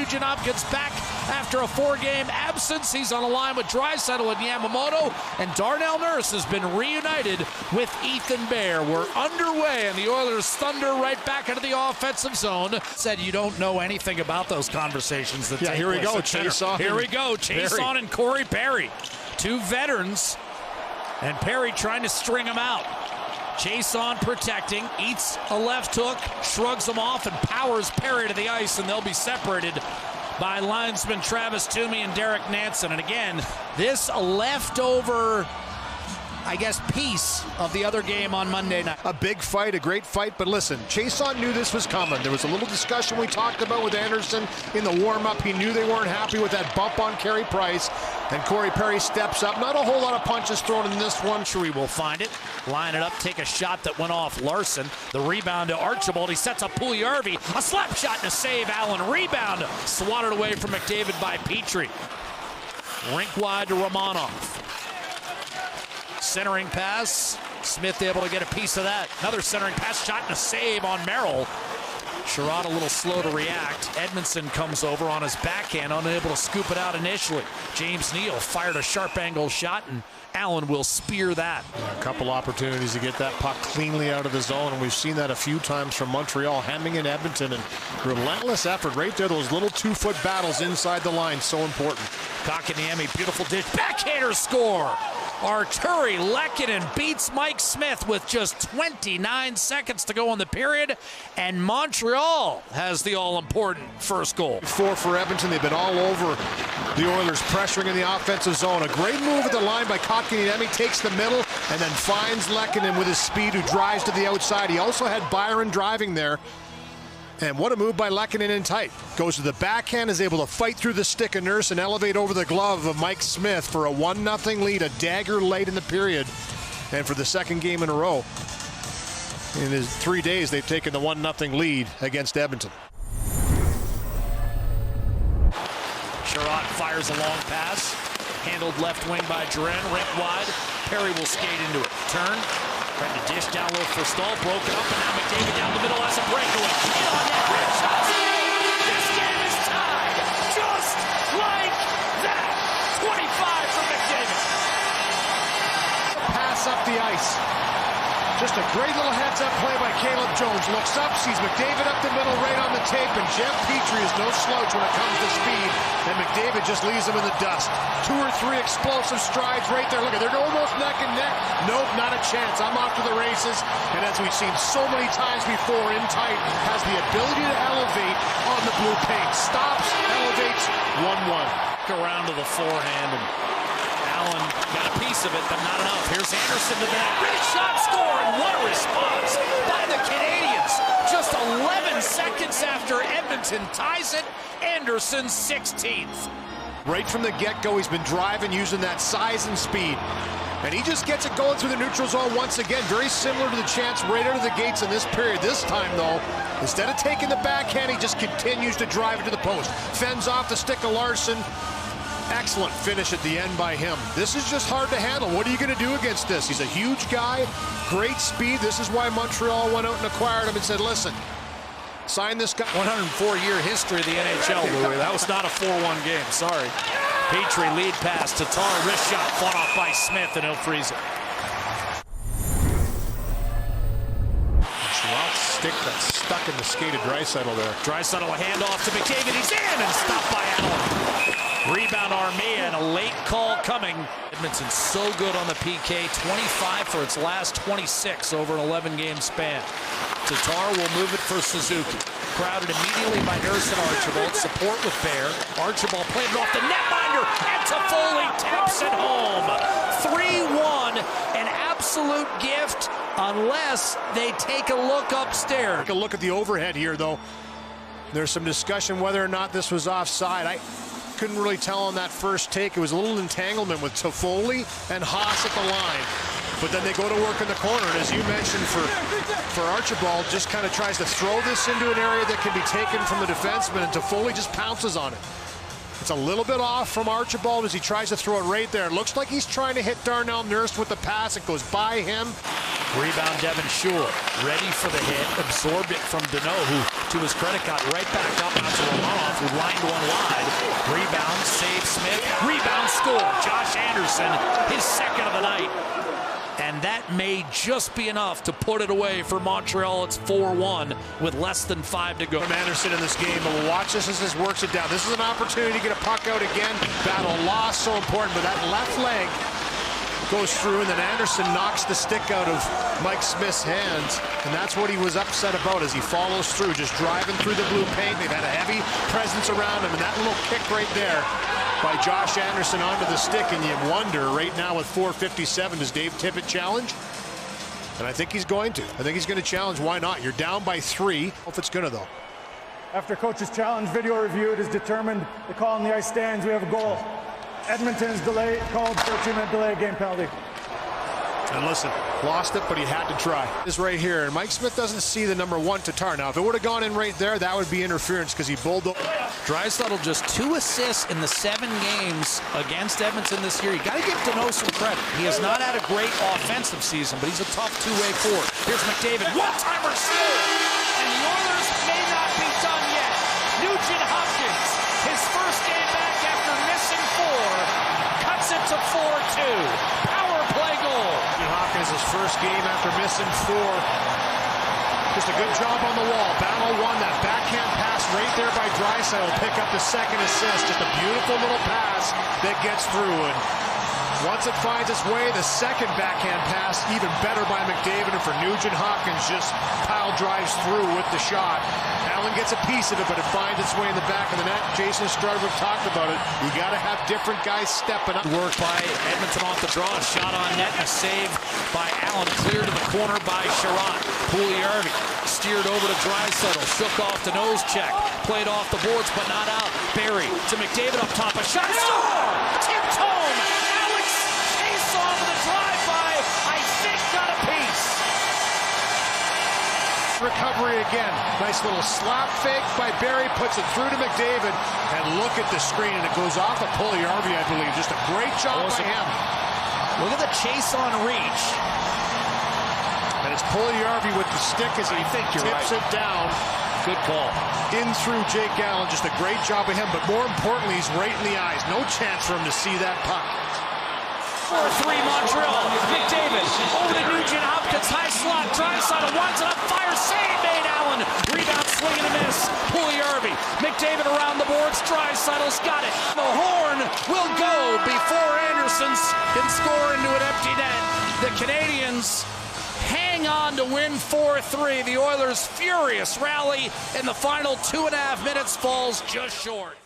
Nugent Hopkins back after a 4-game absence. He's on a line with Draisaitl and Yamamoto, and Darnell Nurse has been reunited with Ethan Bear. We're underway, and the Oilers thunder right back into the offensive zone. Said you don't know anything about those conversations that take here we place go. at center. Here we go. Chiasson and Corey Perry, two veterans, and Perry trying to string them out. Chiasson protecting, eats a left hook, shrugs them off, and powers Perry to the ice, and they'll be separated by linesman Travis Toomey and Derek Nansen. And again, this leftover, I guess, piece of the other game on Monday night. A big fight, a great fight, but listen, Chiasson knew this was coming. There was a little discussion we talked about with Anderson in the warm-up. He knew they weren't happy with that bump on Carey Price, and Corey Perry steps up. Not a whole lot of punches thrown in this one. Sure, will find it, line it up, take a shot that went off Larson. The rebound to Archibald. He sets up Puljujarvi. A slap shot and a save. Allen rebound, swatted away from McDavid by Petrie. Rink wide to Romanov. Centering pass, Smith able to get a piece of that. Another centering pass, shot and a save on Merrill. Sherrod a little slow to react. Edmondson comes over on his backhand, unable to scoop it out initially. James Neal fired a sharp angle shot, and Allen will spear that. A couple opportunities to get that puck cleanly out of the zone, and we've seen that a few times from Montreal, hemming in Edmonton, and relentless effort right there. Those little 2-foot battles inside the line, so important. Kotkaniemi, beautiful dish, backhander score. Arturi Lehkonen beats Mike Smith with just 29 seconds to go in the period, and Montreal has the all-important first goal. 4 for Edmonton. They've been all over the Oilers, pressuring in the offensive zone. A great move at the line by Kotkaniemi, takes the middle and then finds Lehkonen with his speed, who drives to the outside. He also had Byron driving there. And what a move by Lehkonen in tight. Goes to the backhand, is able to fight through the stick of Nurse and elevate over the glove of Mike Smith for a 1-0 lead, a dagger late in the period. And for the second game in a row, in his 3 days, they've taken the 1-0 lead against Edmonton. Sherrod fires a long pass, handled left wing by Duran, rink wide. Perry will skate into it. Turn. Trying to dish down low for Stahl, broken up, and now McDavid down the middle has a breakaway. In on net, red shots. This game is tied, just like that. 25 for McDavid. Pass up the ice. Just a great little heads-up play by Caleb Jones. Looks up, sees McDavid up the middle, right on the tape, and Jeff Petrie is no slouch when it comes to speed, and McDavid just leaves him in the dust. 2 or 3 explosive strides right there. Look at, they're almost neck and neck. Nope, not a chance. I'm off to the races, and as we've seen so many times before, in tight, has the ability to elevate on the blue paint. Stops, elevates, 1-1. Around to the forehand, and Allen got a piece of it, but not enough. Here's Anderson to the net. Great shot, score, and what a response by the Canadiens. Just 11 seconds after Edmonton ties it, Anderson's 16th. Right from the get-go, he's been driving, using that size and speed. And he just gets it going through the neutral zone once again. Very similar to the chance right out of the gates in this period. This time, though, instead of taking the backhand, he just continues to drive it to the post. Fends off the stick of Larson. Excellent finish at the end by him. This is just hard to handle. What are you going to do against this? He's a huge guy, great speed. This is why Montreal went out and acquired him and said, listen, sign this guy. 104-year history of the NHL, Louis. That was not a 4-1 game, sorry. Petrie lead pass, Tatar wrist shot, fought off by Smith, and he'll freeze it. Stick that's stuck in the skate of Draisaitl there. Draisaitl a handoff to McDavid. He's in and stopped by Allen. Rebound Armia and a late call coming. Edmonton's so good on the PK, 25 for its last 26 over an 11-game span. Tatar will move it for Suzuki. Crowded immediately by Nurse and Archibald. Support with Bear. Archibald played it off the netminder, and Toffoli taps it home. 3-1, an absolute gift unless they take a look upstairs. Take a look at the overhead here, though. There's some discussion whether or not this was offside. I couldn't really tell on that first take. It was a little entanglement with Toffoli and Haas at the line. But then they go to work in the corner, and as you mentioned, for Archibald, just kind of tries to throw this into an area that can be taken from the defenseman, and Toffoli just pounces on it. It's a little bit off from Archibald as he tries to throw it right there. It looks like he's trying to hit Darnell Nurse with the pass. It goes by him. Rebound Devin Shule, ready for the hit, absorbed it from Deneau, who, to his credit, got right back up onto Romanov, who lined one wide. Rebound, save Smith, rebound, score. Josh Anderson, his second of the night. And that may just be enough to put it away for Montreal. It's 4-1 with less than 5 to go. Anderson in this game, but we'll watch this as this works it down. This is an opportunity to get a puck out again. Battle loss, so important, but that left leg goes through, and then Anderson knocks the stick out of Mike Smith's hands, and that's what he was upset about as he follows through, just driving through the blue paint. They've had a heavy presence around him, and that little kick right there by Josh Anderson onto the stick, and you wonder right now with 4:57, does Dave Tippett challenge? And I think he's going to. I think he's going to challenge. Why not? You're down by 3. If it's going to, though. After coach's challenge video review, it is determined the call on the ice stands. We have a goal. Edmonton's delay called 13-minute delay game penalty. And listen, lost it, but he had to try. This right here, and Mike Smith doesn't see the number 1 Tatar. Now, if it would have gone in right there, that would be interference because he bulldozed. Draisaitl just 2 assists in the 7 games against Edmonton this year. You got to give Deneau some credit. He has not had a great offensive season, but he's a tough two-way forward. Here's McDavid, one-timer steal, and the Oilers may not be done yet. Nugent Hopkins, his first game back after missing 4, cuts it to 4-2. Power play goal. Hopkins, his first game after missing 4. Just a good job on the wall. Battle won that backhand pass right there by Draisaitl. Pick up the second assist. Just a beautiful little pass that gets through. And once it finds its way, the second backhand pass, even better by McDavid. And for Nugent Hopkins, just pile drives through with the shot. Allen gets a piece of it, but it finds its way in the back of the net. Jason Strudwick talked about it. You got to have different guys stepping up. Work by Edmonton off the draw. A shot on net and a save by Allen. Cleared to the corner by Sherratt. Puljujärvi steered over to Draisaitl. Shook off the nose check. Played off the boards, but not out. Barry to McDavid up top. A shot. Score! Tipped home. Alex Chase on the drive-by. I think got a piece. Recovery again. Nice little slap fake by Barry. Puts it through to McDavid. And look at the screen. And it goes off of Puljujärvi, I believe. Just a great job by him. Look at the chase on reach. And it's Puljujärvi with the stick as he tips it down. Good call. In through Jake Allen. Just a great job of him. But more importantly, he's right in the eyes. No chance for him to see that puck. 4-3 Montreal. McDavid over to Nugent Hopkins. High slot. Draisaitl winds it up. Fire save made. Allen. Rebound swing and a miss. Puljujärvi. McDavid around the boards. Draisaitl's got it. The horn will go before Anderson can score into an empty net. The Canadiens hang on to win 4-3. The Oilers' furious rally in the final 2.5 minutes falls just short.